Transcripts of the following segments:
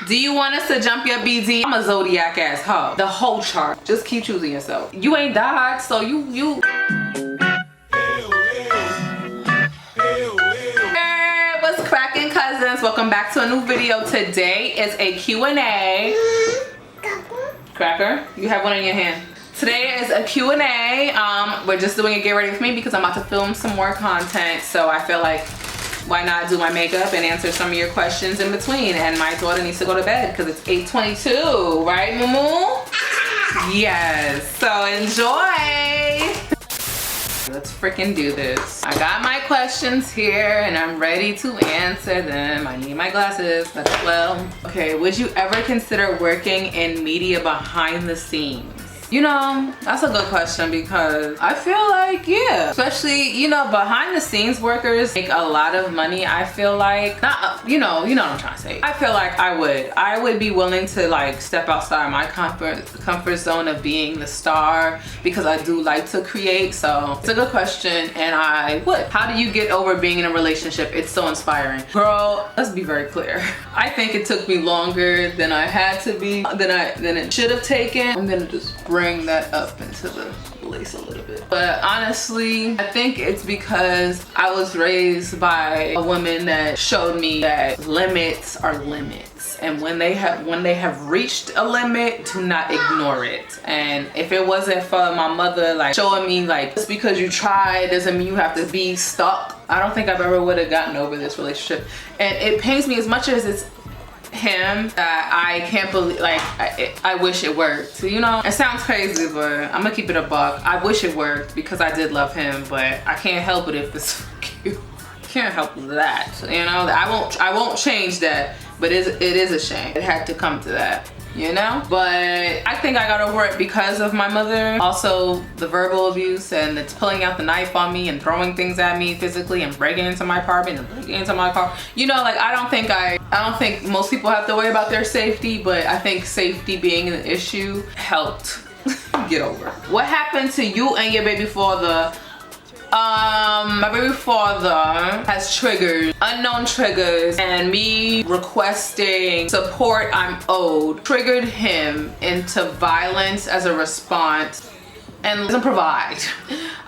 Do you want us to jump your BD? I'm a Zodiac ass hoe. The whole chart. Just keep choosing yourself. You ain't died, so you. Hey, what's cracking, cousins? Welcome back to a new video. Today is a Q&A. Cracker, you have one in your hand. Today is a Q&A. We're just doing a get ready with me because I'm about to film some more content. So I feel like, why not do my makeup and answer some of your questions in between? And my daughter needs to go to bed because it's 8:22, right, Moo? Yes, so enjoy. Let's freaking do this. I got my questions here and I'm ready to answer them. I need my glasses, but well. Okay, would you ever consider working in media behind the scenes? You know, that's a good question because I feel like, yeah, especially, you know, behind the scenes workers make a lot of money. I feel like, not, you know what I'm trying to say. I feel like I would be willing to like step outside my comfort zone of being the star because I do like to create. So it's a good question and I would. How do you get over being in a relationship? It's so inspiring. Girl, let's be very clear. I think it took me longer than I had to be, than it should have taken. I'm gonna just bring that up into the lace a little bit. But honestly, I think it's because I was raised by a woman that showed me that limits are limits. And when they have reached a limit, do not ignore it. And if it wasn't for my mother like showing me like, just because you try doesn't mean you have to be stuck, I don't think I've ever would have gotten over this relationship. And it pains me as much as it's him that I can't believe, like, I wish it worked. You know, it sounds crazy, but I'm gonna keep it a buck. I wish it worked because I did love him, but I can't help it if it's cute. Can't help that, you know. I won't change that, but it is a shame it had to come to that, you know. But I think I got over it because of my mother. Also the verbal abuse and it's pulling out the knife on me and throwing things at me physically and breaking into my apartment and breaking into my car. You know, like I don't think most people have to worry about their safety, but I think safety being an issue helped get over. What happened to you and your baby father? My baby father has triggers, unknown triggers, and me requesting support I'm owed triggered him into violence as a response and doesn't provide.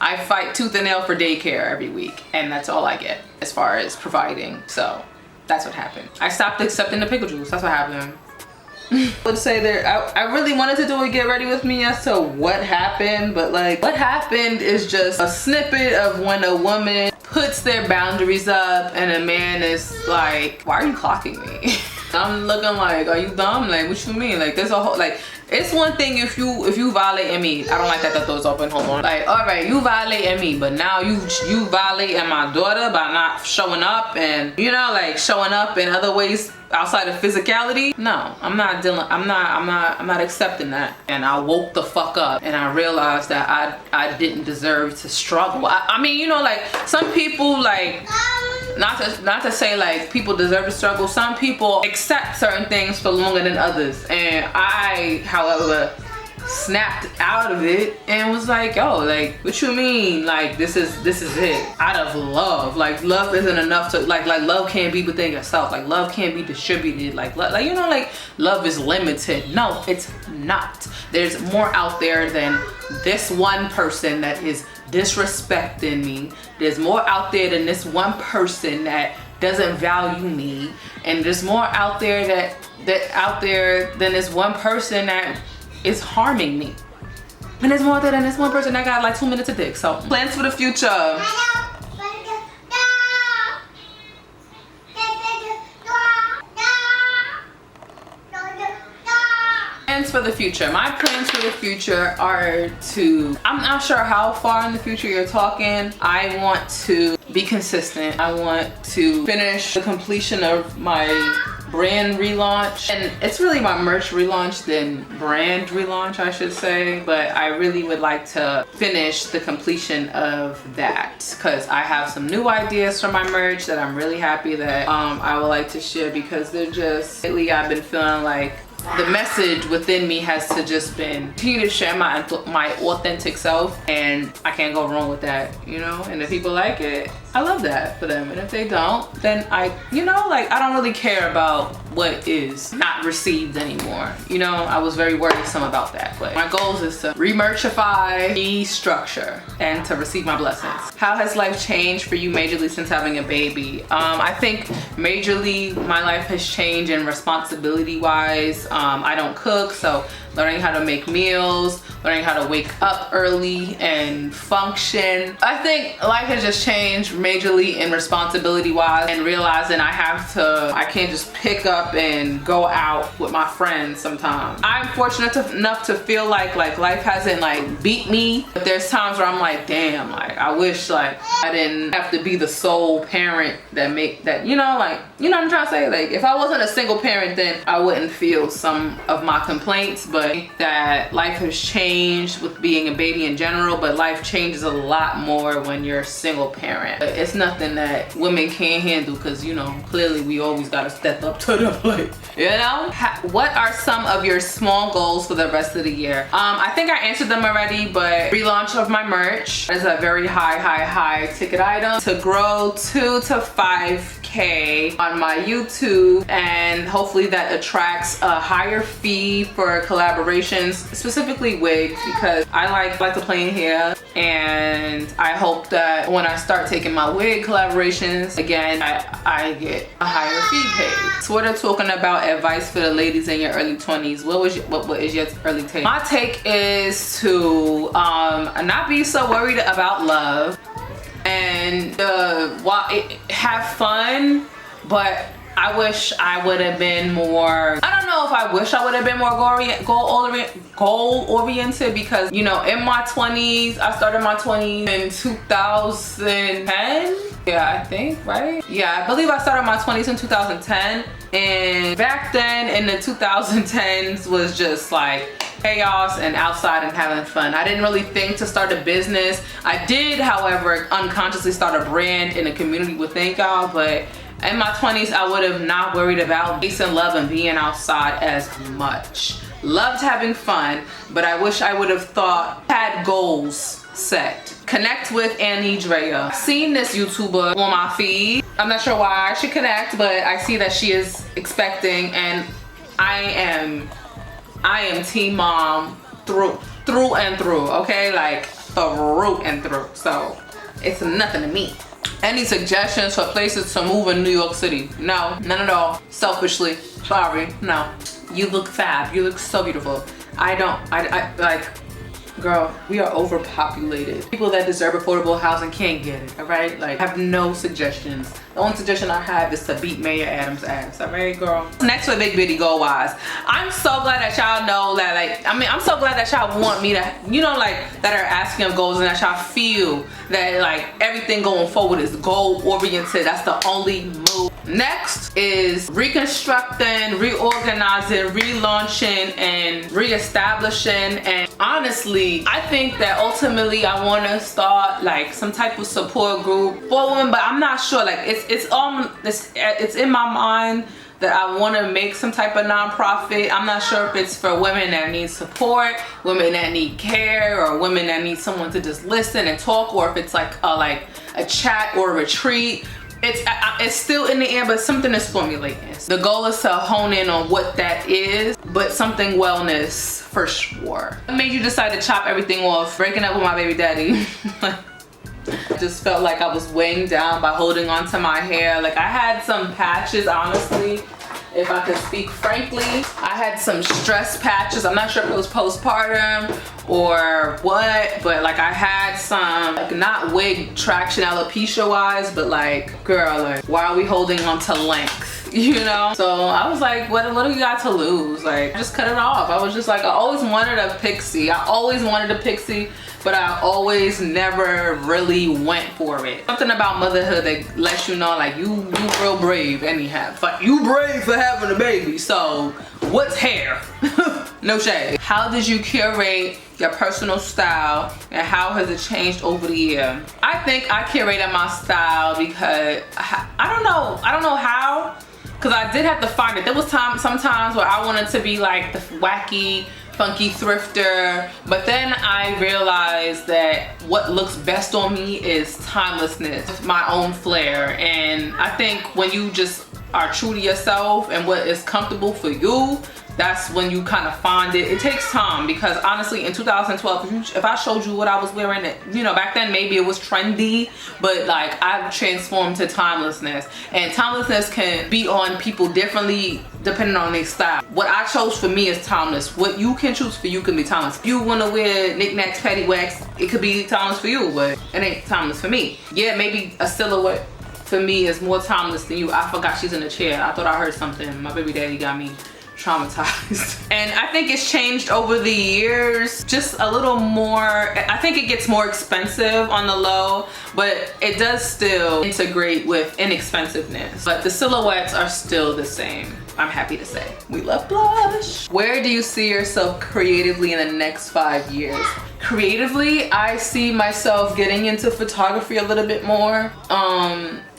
I fight tooth and nail for daycare every week and that's all I get as far as providing. So that's what happened. I stopped accepting the pickle juice. That's what happened. I would say there, I really wanted to do a get ready with me as to what happened, but like what happened is just a snippet of when a woman puts their boundaries up and a man is like, why are you clocking me? I'm looking like, are you dumb? Like, what you mean? Like, there's a whole, like, it's one thing if you violating me. I don't like that the door's open. Hold on. Like, all right, you violating me, but now you violating my daughter by not showing up and, you know, like showing up in other ways outside of physicality. No, I'm not accepting that. And I woke the fuck up and I realized that I didn't deserve to struggle. I mean, you know, like some people, like, not to say like people deserve to struggle. Some people accept certain things for longer than others. And I, however, snapped out of it and was like, yo, like, what you mean? Like, this is it. Out of love. Like, love isn't enough to, like love can't be within yourself. Like, love can't be distributed. Like, you know, like, love is limited. No, it's not. There's more out there than this one person that is disrespecting me. There's more out there than this one person that doesn't value me. And there's more out there than this one person that is harming me. And there's more out there than this one person that got like 2 minutes of dick. So plans for the future. Plans for the future. My plans for the future are to, I'm not sure how far in the future you're talking. I want to be consistent. I want to finish the completion of my brand relaunch, and it's really my merch relaunch than brand relaunch, I should say, but I really would like to finish the completion of that because I have some new ideas for my merch that I'm really happy that I would like to share because they're just, lately I've been feeling like the message within me has to just been continue to share my authentic self, and I can't go wrong with that, you know. And if people like it, I love that for them. And if they don't, then I don't really care about what is not received anymore. I was very worrisome about that, but my goals is to remerchify, restructure, and to receive my blessings. How has life changed for you majorly since having a baby? I think majorly my life has changed in responsibility wise. I don't cook, so learning how to make meals, learning how to wake up early and function. I think life has just changed majorly in responsibility wise, and realizing I can't just pick up and go out with my friends sometimes. I'm fortunate enough to feel like life hasn't beat me, but there's times where I'm like, damn, I wish I didn't have to be the sole parent that you know what I'm trying to say? If I wasn't a single parent, then I wouldn't feel some of my complaints, but that life has changed with being a baby in general, but life changes a lot more when you're a single parent. It's nothing that women can't handle, because clearly we always gotta step up to the plate. What are some of your small goals for the rest of the year? I think I answered them already, but relaunch of my merch is a very high ticket item, to grow 2 to 5K on my YouTube, and hopefully that attracts a higher fee for collaborations, specifically wigs, because I like to play in hair, and I hope that when I start taking my wig collaborations again, I get a higher fee paid. Twitter talking about advice for the ladies in your early 20s. What is your early take? My take is to not be so worried about love, and have fun, but I wish I would have been more, I don't know if I wish I would have been more goal oriented, because in my 20s, I started my 20s in 2010. Yeah, I think, right? Yeah, I believe I started my 20s in 2010. And back then in the 2010s was just chaos and outside and having fun. I didn't really think to start a business. I did, however, unconsciously start a brand in the community with Thank Y'all, but in my 20s, I would have not worried about peace and love and being outside as much. Loved having fun, but I wish I would have had goals set. Connect with Annie Drea. Seen this YouTuber on my feed. I'm not sure why I should connect, but I see that she is expecting, and I am team mom through and through, okay? Through and through. So it's nothing to me. Any suggestions for places to move in New York City? No, none at all. Selfishly, sorry, no. You look fab, you look so beautiful. Girl, we are overpopulated. People that deserve affordable housing can't get it, all right? I have no suggestions. The only suggestion I have is to beat Mayor Adams' ass, all right, girl? Next with Big Biddy goal-wise. I'm so glad that y'all know that, I'm so glad that y'all want me to, that are asking of goals, and that y'all feel that, everything going forward is goal-oriented. That's the only move. Next is reconstructing, reorganizing, relaunching, and reestablishing. And honestly, I think that ultimately I want to start some type of support group for women, but I'm not sure. It's in my mind that I want to make some type of nonprofit. I'm not sure if it's for women that need support, women that need care, or women that need someone to just listen and talk, or if it's a chat or a retreat. It's still in the air, but something is formulating. The goal is to hone in on what that is, but something wellness for sure. What made you decide to chop everything off? Breaking up with my baby daddy. I just felt like I was weighing down by holding on to my hair. I had some patches, honestly. If I could speak frankly, I had some stress patches. I'm not sure if it was postpartum or what, but I had some, not wig traction alopecia wise, but girl, why are we holding on to length? So I was like, what do you got to lose? Just cut it off. I was just I always wanted a pixie. But I always never really went for it. Something about motherhood that lets you know you real brave anyhow. You brave for having a baby, so what's hair? No shade. How did you curate your personal style, and how has it changed over the year? I think I curated my style because I don't know how, because I did have to find it. There was sometimes where I wanted to be the wacky funky thrifter. But then I realized that what looks best on me is timelessness, my own flair. And I think when you just are true to yourself and what is comfortable for you, that's when you kind of find it. It takes time, because honestly in 2012, if I showed you what I was wearing, you know, back then maybe it was trendy, but like I've transformed to timelessness. And timelessness can be on people differently depending on their style. What I chose for me is timeless. What you can choose for you can be timeless. If you want to wear knickknacks, paddywhacks, it could be timeless for you, but it ain't timeless for me. Yeah, maybe a silhouette for me is more timeless than you. I forgot she's in the chair. I thought I heard something. My baby daddy got me traumatized. And I think it's changed over the years, just a little more. I think it gets more expensive on the low, but it does still integrate with inexpensiveness. But the silhouettes are still the same, I'm happy to say. We love blush. Where do you see yourself creatively in the next 5 years? Creatively, I see myself getting into photography a little bit more.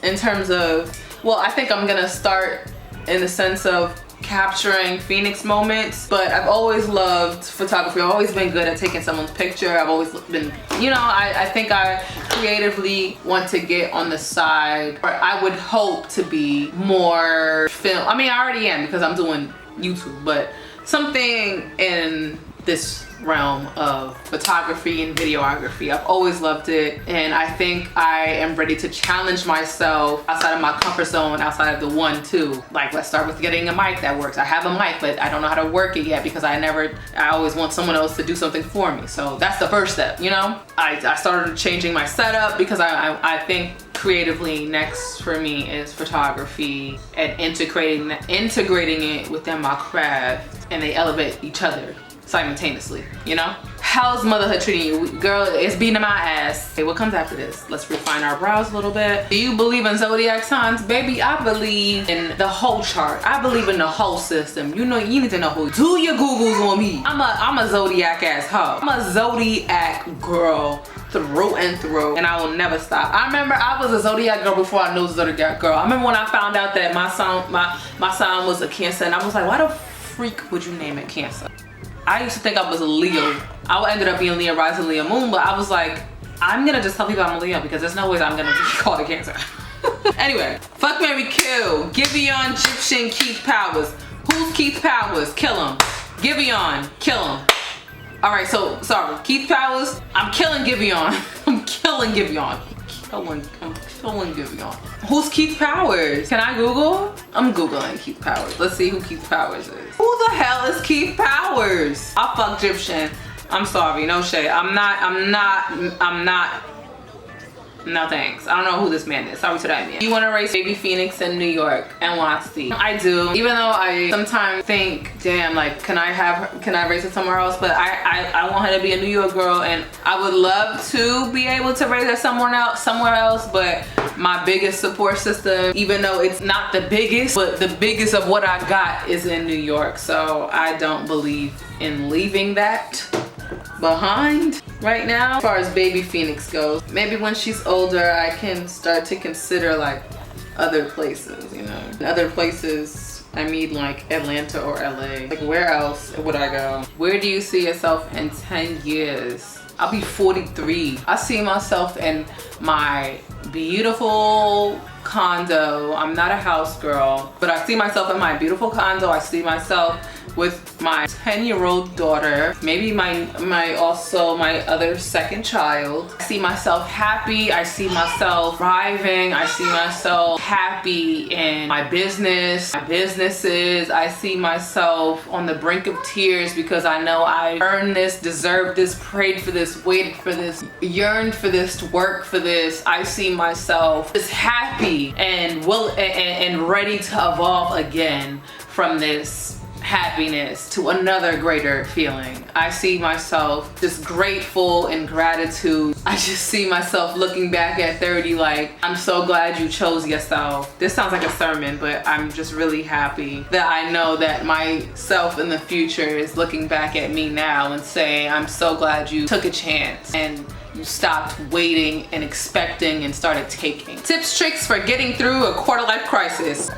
In terms of, well, I think I'm gonna start in the sense of capturing Phoenix moments, but I've always loved photography. I've always been good at taking someone's picture. I've always been, you know, I think I creatively want to get on the side, or I would hope to be more film. I mean, I already am because I'm doing YouTube, but something in this realm of photography and videography. I've always loved it, and I think I am ready to challenge myself outside of my comfort zone, outside of the 1-2. Like, let's start with getting a mic that works. I have a mic, but I don't know how to work it yet because I always want someone else to do something for me. So that's the first step, you know? I started changing my setup because I think creatively next for me is photography and integrating it within my craft, and they elevate each other simultaneously, you know? How's motherhood treating you? Girl, it's beating my ass. Okay, what comes after this? Let's refine our brows a little bit. Do you believe in zodiac signs? Baby, I believe in the whole chart. I believe in the whole system. You know, you need to know who. Do your Googles on me. I'm a zodiac ass hoe. I'm a zodiac girl through and through, and I will never stop. I remember I was a zodiac girl before I knew zodiac girl. I remember when I found out that my sign was a Cancer, and I was like, why the freak would you name it Cancer? I used to think I was a Leo. I ended up being Leo rising, Leo moon, but I was like, I'm gonna just tell people I'm a Leo because there's no way I'm gonna be called a Cancer. Anyway, fuck, marry, kill. Giveon, Egyptian, Keith Powers. Who's Keith Powers? Kill him. Giveon, kill him. All right, so sorry, Keith Powers. I'm killing Giveon. I'm killing Giveon. I'm killing Giveon. Who's Keith Powers? Can I Google? I'm Googling Keith Powers. Let's see who Keith Powers is. Who the hell is Keith Powers? I'll fuck Egyptian. I'm sorry, no shade. I'm not. No thanks. I don't know who this man is. Sorry to that man. You want to raise baby Phoenix in New York and NYC? I do. Even though I sometimes think, damn, like, can I raise it somewhere else? But I want her to be a New York girl, and I would love to be able to raise her somewhere else. But my biggest support system, even though it's not the biggest, but the biggest of what I got is in New York. So I don't believe in leaving that behind right now. As far as baby Phoenix goes, maybe when she's older I can start to consider like other places, you know. Other places, I mean like Atlanta or LA. Like, where else would I go? Where do you see yourself in 10 years? I'll be 43. I see myself in my beautiful condo. I'm not a house girl, but I see myself in my beautiful condo. I see myself with my 10-year-old daughter, maybe my other second child. I see myself happy. I see myself thriving. I see myself happy in my businesses. I see myself on the brink of tears because I know I earned this, deserved this, prayed for this, waited for this, yearned for this, worked for this. I see myself just happy and ready to evolve again from this happiness to another greater feeling. I see myself just grateful and gratitude. I just see myself looking back at 30 like, I'm so glad you chose yourself. This sounds like a sermon, but I'm just really happy that I know that myself in the future is looking back at me now and saying, I'm so glad you took a chance and you stopped waiting and expecting and started taking. Tips, tricks for getting through a quarter life crisis.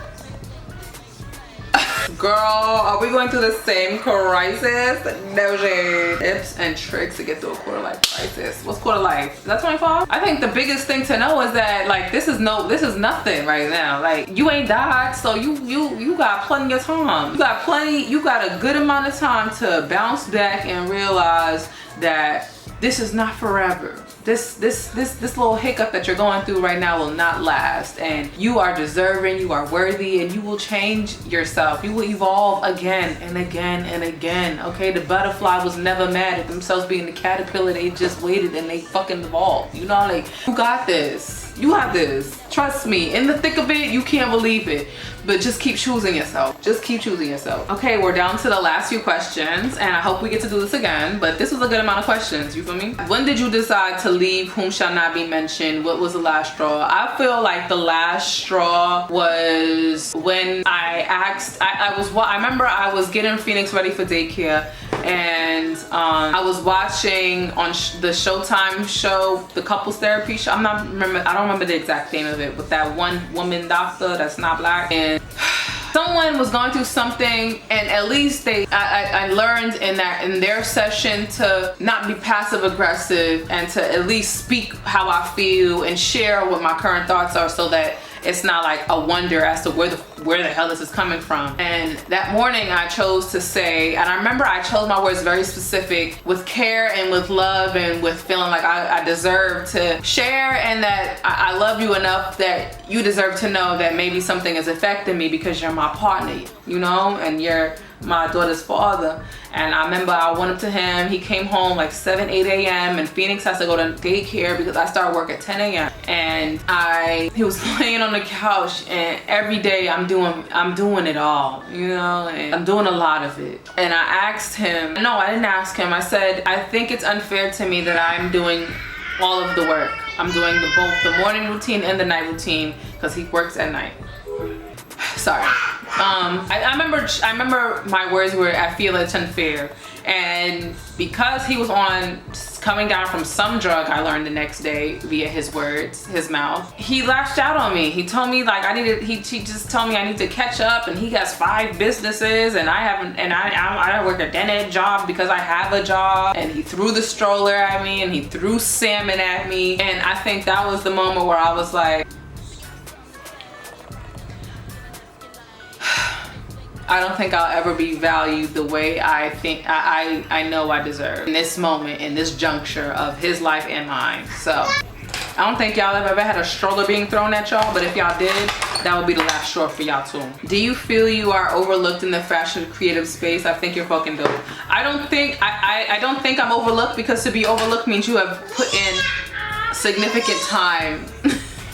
Girl, are we going through the same crisis? No shade. Tips and tricks to get through a quarter life crisis. What's quarter life? Is that 25? I think the biggest thing to know is that like this is nothing right now. Like you ain't died, so you got plenty of time. You got a good amount of time to bounce back and realize that this is not forever. This little hiccup that you're going through right now will not last, and you are deserving, you are worthy, and you will change yourself. You will evolve again and again and again. Okay, the butterfly was never mad at themselves being the caterpillar. They just waited and they fucking evolved. You know, like, you got this. You have this. Trust me, in the thick of it, you can't believe it. But just keep choosing yourself. Just keep choosing yourself. Okay, we're down to the last few questions, and I hope we get to do this again, but this was a good amount of questions, you feel me? When did you decide to leave Whom Shall Not Be Mentioned? What was the last straw? I feel like the last straw was when I asked, I remember I was getting Phoenix ready for daycare, and I was watching on the Showtime show, the couples therapy show. I don't remember the exact name of it, but that one woman doctor that's not black, and someone was going through something, and at least I learned in their session to not be passive aggressive and to at least speak how I feel and share what my current thoughts are, so that it's not like a wonder as to where the hell this is coming from. And that morning I chose to say, and I remember I chose my words very specific, with care and with love and with feeling like I deserve to share, and that I love you enough that you deserve to know that maybe something is affecting me because you're my partner, you know, and you're my daughter's father. And I remember I went up to him. He came home like 8 a.m. and Phoenix has to go to daycare because I start work at 10 a.m. And he was laying on the couch, and every day I'm doing it all, you know, and I'm doing a lot of it. And I asked him, no, I didn't ask him. I said, I think it's unfair to me that I'm doing all of the work. I'm doing both the morning routine and the night routine because he works at night. Sorry. I remember my words were, I feel it's unfair. And because he was coming down from some drug, I learned the next day via his words, his mouth, he lashed out on me. He told me like he just told me I need to catch up, and he has 5 businesses and I haven't, and I work a dead-end job because I have a job. And he threw the stroller at me, and he threw salmon at me. And I think that was the moment where I was like, I don't think I'll ever be valued the way I think I know I deserve in this moment, in this juncture of his life and mine. So I don't think y'all have ever had a stroller being thrown at y'all, but if y'all did, that would be the last straw for y'all too. Do you feel you are overlooked in the fashion creative space? I think you're fucking dope. I don't think I'm overlooked, because to be overlooked means you have put in significant time.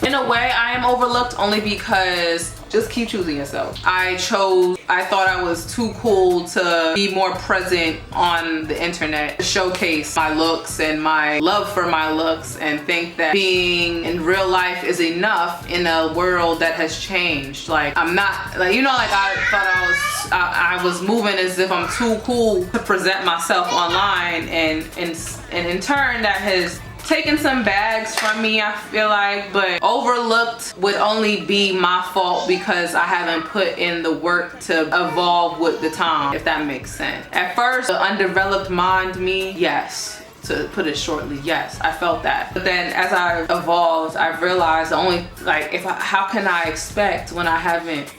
In a way, I am overlooked only because just keep choosing yourself. I thought I was too cool to be more present on the internet, to showcase my looks and my love for my looks, and think that being in real life is enough in a world that has changed. Like, I'm not, like, you know, like I thought I was moving as if I'm too cool to present myself online, and in turn that has taken some bags from me, I feel like. But overlooked would only be my fault because I haven't put in the work to evolve with the time, if that makes sense. At first, the undeveloped mind me, yes, to put it shortly, yes, I felt that. But then as I evolved, I've realized how can I expect when I haven't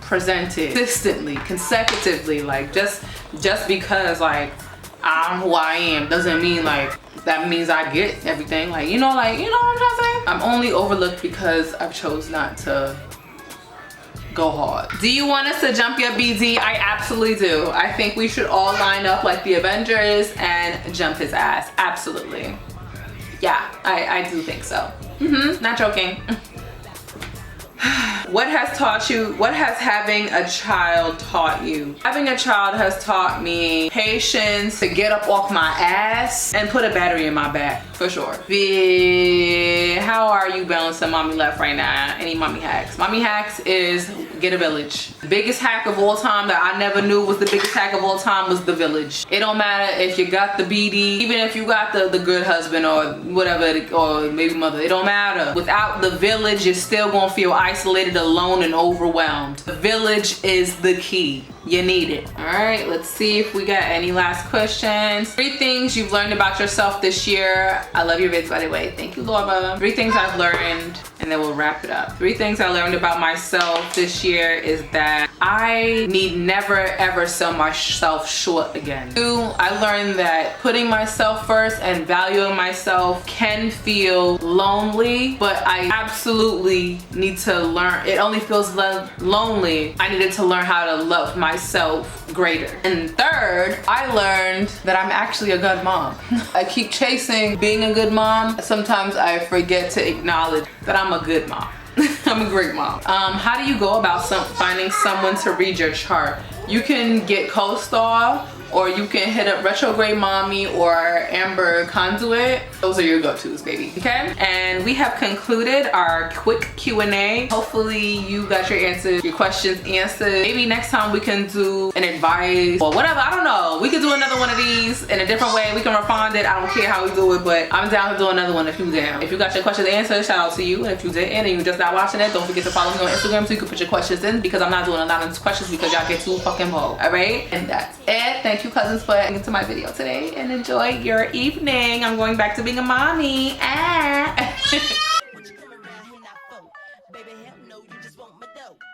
presented consistently, consecutively? Like, just because like I'm who I am doesn't mean like that means I get everything. Like, you know what I'm trying to say? I'm only overlooked because I've chose not to go hard. Do you want us to jump your BD? I absolutely do. I think we should all line up like the Avengers and jump his ass. Absolutely. Yeah, I do think so. Not joking. What has having a child taught you? Having a child has taught me patience, to get up off my ass and put a battery in my back, for sure. How are you balancing mommy left right now? Any mommy hacks? Mommy hacks is get a village. The biggest hack of all time that I never knew was the biggest hack of all time was the village. It don't matter if you got the BD, even if you got the good husband or whatever, or maybe mother, it don't matter. Without the village, you're still gonna feel isolated. isolated, alone, and overwhelmed. The village is the key. You need it. All right, let's see if we got any last questions. 3 things you've learned about yourself this year. I love your vids, by the way. Thank you, Laura. 3 things I've learned, and then we'll wrap it up. 3 things I learned about myself this year is that I need never ever sell myself short again. 2, I learned that putting myself first and valuing myself can feel lonely, but I absolutely need to learn. It only feels lonely. I needed to learn how to love myself greater. And 3rd, I learned that I'm actually a good mom. I keep chasing being a good mom. Sometimes I forget to acknowledge that I'm a good mom. I'm a great mom. How do you go about finding someone to read your chart? You can get CoStar, or you can hit up Retrograde Mommy or Amber Conduit. Those are your go-tos, baby, okay? And we have concluded our quick Q&A. Hopefully you got your answers, your questions answered. Maybe next time we can do an advice or whatever, I don't know. We could do another one of these in a different way. We can refine it. I don't care how we do it, but I'm down to do another one if you down. If you got your questions answered, shout out to you. And if you didn't and you just not watching it, don't forget to follow me on Instagram so you can put your questions in, because I'm not doing a lot of these questions because y'all get too fucking bold, all right? And that's it. Thank you, cousins, for getting into my video today, and enjoy your evening. I'm going back to being a mommy.